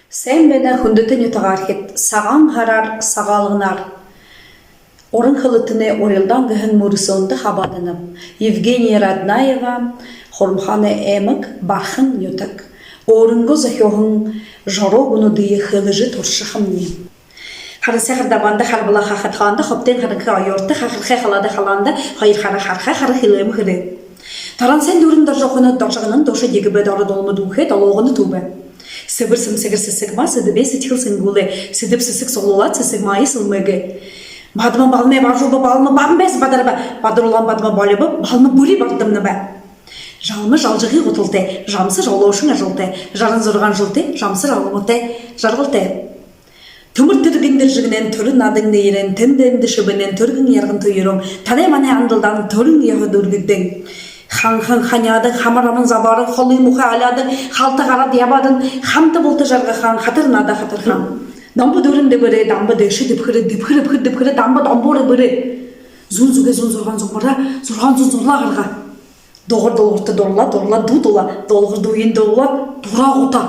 Sen beni hündütün yutağarket, sağan harar, sağalğınar. Orın hılıtını oreldan gıhın murusonda habadınım. Evgeniya Radnaeva, Hormhane Emik, Barhın yutak. Orıngo zahyohun jorogunu diye hılıcı turşıhımni. Harın sehir dabanda harbala hahatğanda, hopten harınkı ayortu, hahırkı halada halanda, hayır harı hilimi hırı. Taran sen durun darjoğunu darjağının doşa yegibe darı dolma duhe, daloğunu tuğbe. Сыбыр сымсыгыр сысыгма, сыдыбе сытхил сынгулы, сыдып сысык солулат сысыгмайы сылмыгы. Бадыма балме баржуба балма бамбес бадарба, бадырулан бадыма балыбы, балма бури бардымны ба. Жалмы жалжығы ғутылты, жамсы жалошың ажылты, жарын зұрған жылты, жамсы жалымыты, жарғылты. Түмір түргіндір жігінен түрін адыңды ерен, түнденді шыбінен түргін ерғін түйірім, тане мане андылдан түрін егі дүргіддің. Хан ханяды, хамарамын забары, холы мұхы аляды, халты ғарад ябадын, хамты болты жарға хан, хатырнада хатыр хан. Дамбы дөрінді бірі, дамбы дөші діпхірі, дамбы дамборы бірі. Зұн зүге зұн зұрған зұмыра, зұрған зұн зұрла ғарға. Доғыр долғырты дорла, ду дола, долғыр дуйын дола, дура ғута.